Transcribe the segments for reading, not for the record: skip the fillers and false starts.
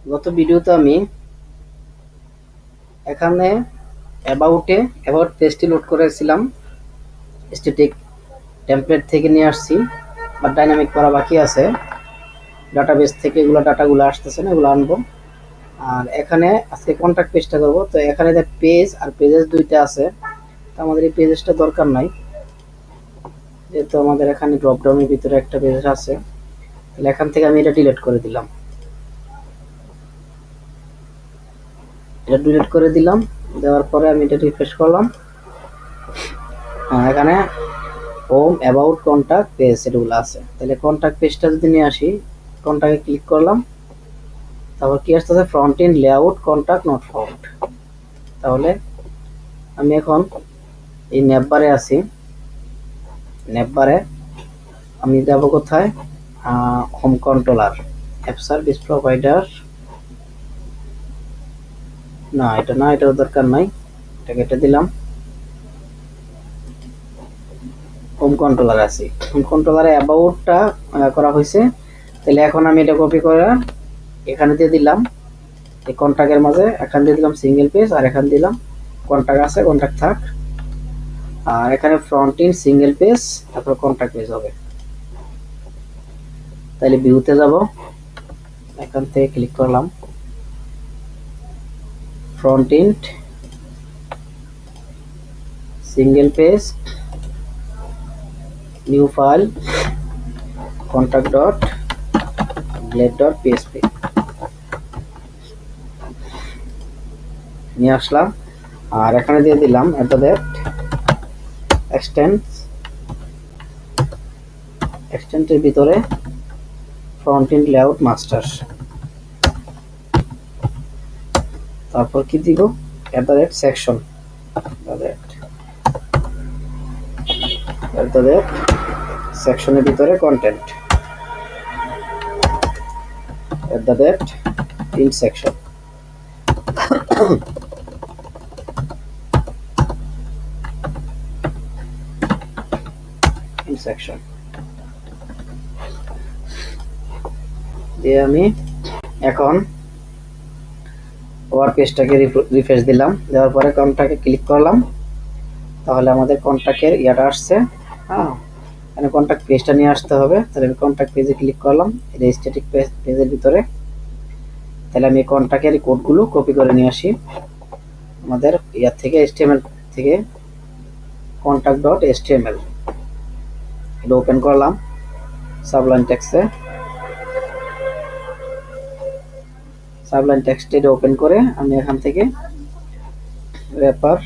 গত ভিডিওতে আমি এখানে অ্যাবাউট পেজটি লোড করেছিলাম, স্ট্যাটিক টেমপ্লেট থেকে নিয়ে আসছি, বাট ডাইনামিক করা বাকি আছে। ডাটাবেস থেকে ডাটাগুলো আসতেছে না, এগুলো আনবো। আর এখানে আজকে কন্ট্যাক্ট পেজটা করবো। তো এখানে যে পেজ আর পেজেস দুইটা আছে, তো আমাদের এই পেজেসটা দরকার নাই, যেহেতু আমাদের এখানে ড্রপডাউনের ভিতরে একটা পেজ আছে। তাহলে এখান থেকে আমি এটা ডিলিট করে দিলাম। দেওয়ার পরে আমি এটা রিফ্রেশ করলাম। এখানে হোম, অ্যাবাউট, কন্ট্যাক্ট, পেজ এগুলো আছে। তাহলে কন্ট্যাক্ট পেজটা যদি নিয়ে আসি, কন্ট্যাক্টে ক্লিক করলাম, তারপর কি আসতেছে, front end layout, contact not found. তাহলে আমি এখন এই নেপবারে আছি। নেপবারে আমি যাব কোথায়, home controller, app service provider, না এটা না, এটার দরকার নাই, এটা কেটে দিলাম। হোম কন্ট্রোলার আছি, হোম কন্ট্রোলারে অ্যাবাউটটা করা হয়েছে। তাহলে এখন আমি এটা কপি করে এখানে দিয়ে দিলাম, এই কন্ট্যাক্টের মাঝে এখান দিয়ে দিলাম সিঙ্গেল পেজ, আর এখান দিলাম কন্ট্যাক্ট আছে, কন্ট্যাক্ট থাক। আর এখানে ফ্রন্ট এন্ড সিঙ্গেল পেজ, তারপর কন্ট্যাক্ট পেজ হবে। তাহলে ভিউতে যাব, এখান থেকে ক্লিক করলাম, front end single page, new file, contact dot blade dot PSP নিয়ে আসলাম। আর এখানে দিয়ে দিলাম এক্সটেন্ডের ভিতরে ফ্রন্ট এন্ড লেআউট মাস্টার, তারপর কি দিব, সেকশন, সেকশনের ভিতরে কন্টেন্ট, ইন সেকশন, সেকশন দিয়ে আমি এখন ওয়ার পেজটাকে রিফ্রেশ দিলাম। দেওয়ার পরে কন্ট্যাক্টে ক্লিক করলাম, তাহলে আমাদের কন্ট্যাক্টের ইয়াটা আসছে। এখানে কন্ট্যাক্ট পেজটা নিয়ে আসতে হবে। তাহলে আমি কন্ট্যাক্ট পেজে ক্লিক করলাম, এটা স্ট্যাটিক পেজের ভিতরে। তাহলে আমি কন্ট্যাক্টের কোডগুলো কপি করে নিয়ে আসি আমাদের ইয়ার থেকে, HTML থেকে, কন্ট্যাক্ট ডট HTML, এটা ওপেন করলাম সাবলাইন টেক্সটে এটা ওপেন করে আমি এখান থেকে wrapper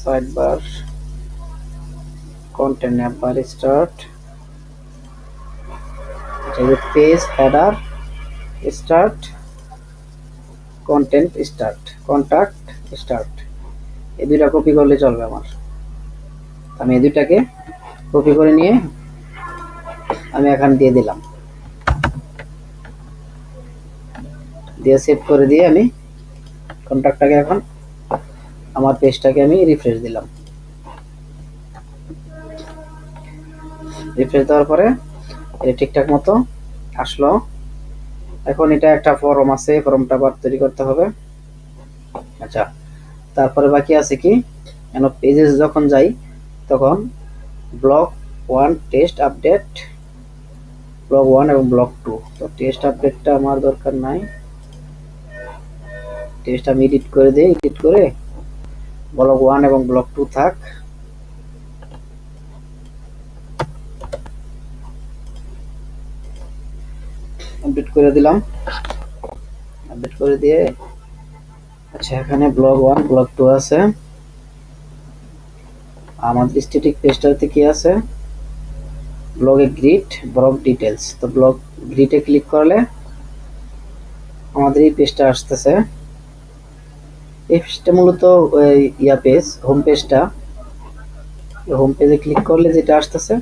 sidebar content wrapper start, page header start, content start, contact start, এই দুইটা কপি করলে চলবে আমার। আমি এই দুইটাকে কপি করে নিয়ে আমি এখানে দিয়ে দিলাম, দিয়ে সেভ করে দিয়ে আমি কন্ট্যাক্টটাকে এখন আমার পেজটাকে আমি রিফ্রেশ দিলাম। রিফ্রেশ দেওয়ার পরে এটা ঠিকঠাক মতো আসলো। এখন এটা একটা ফর্ম আছে, ফর্মটা আবার তৈরি করতে হবে। আচ্ছা, তারপরে বাকি আছে কি, পেজেস যখন যাই তখন ব্লক 1 টেস্ট আপডেট, ব্লক 1 এবং ব্লক 2। তো টেস্ট আপডেটটা আমার দরকার নাই, টেস্ট আমি এডিট করে দিই, এডিট করে ব্লক 1 এবং ব্লক 2 থাক। আপডেট করে দিলাম, আপডেট করে দিয়ে আচ্ছা এখানে ব্লক 1 ব্লক 2 আছে। আমাদের স্ট্যাটিক পেজটাতে কি আছে, ব্লগে গ্রিড, ব্লক ডিটেলস। তো ব্লক গ্রিডে ক্লিক করলে আমাদের এই পেজটা আসতেছে। এই পেজটা মূলত ইয়া পেজ, হোম পেজটা। হোম পেজে ক্লিক করলে যেটা আসতেছে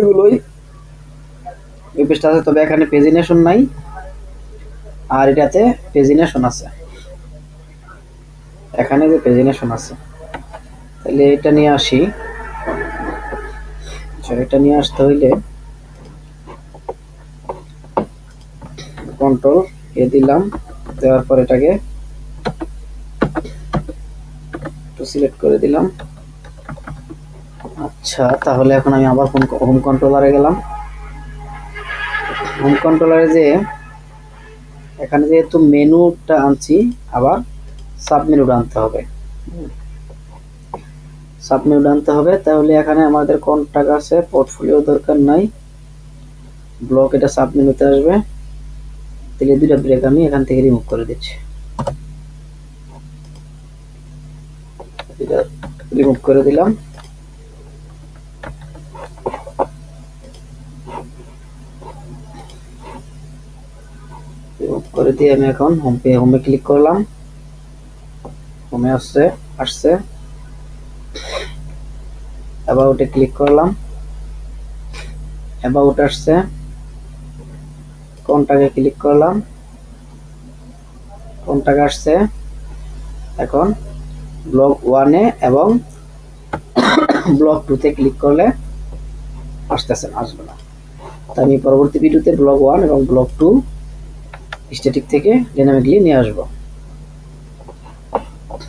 এগুলোই এই পেজটা আছে, তবে এখানে পেজিনেশন নাই, আর এটাতে পেজিনেশন আছে, এখানে যে পেজিনেশন আছে। তাহলে এটা নিয়ে আসি, আচ্ছা, এটা নিয়ে আসতে হইলে কন্ট্রোল এ দিলাম, দেওয়ার পর এটাকে একটু সিলেক্ট করে দিলাম। আচ্ছা, তাহলে এখন আমি আবার হোম কন্ট্রোলারে গেলাম। হোম কন্ট্রোলারে যে এখানে যেহেতু মেনুটা আনছি, আবার সাব মেনুটা আনতে হবে। সাব মেনুটা আনতে হবে, তাহলে এখানে আমাদের কন্টাক্ট আছে, পোর্টফোলিও দরকার নাই, ব্লক এটা সাব মেনুতে আসবে। তাহলে দুইটা ব্রেক আমি এখান থেকে রিমুভ করে দিচ্ছি। এটা রিমুভ করে দিলাম। রিমুভ করে দিয়ে আমি এখন হোমে ক্লিক করলাম। হোমে আসছে অ্যাবাউটে ক্লিক করলাম, অ্যাবাউট আসছে, কন্টাক্টে ক্লিক করলাম, কন্টাক্ট আসছে। এখন ব্লক 1 এ এবং ব্লক 2 তে ক্লিক করলে আসতেছে না, আসবে না। তো আমি পরবর্তী ভিডিওতে ব্লক 1 এবং ব্লক 2 স্ট্যাটিক থেকে ডাইনামিকলি নিয়ে আসবো।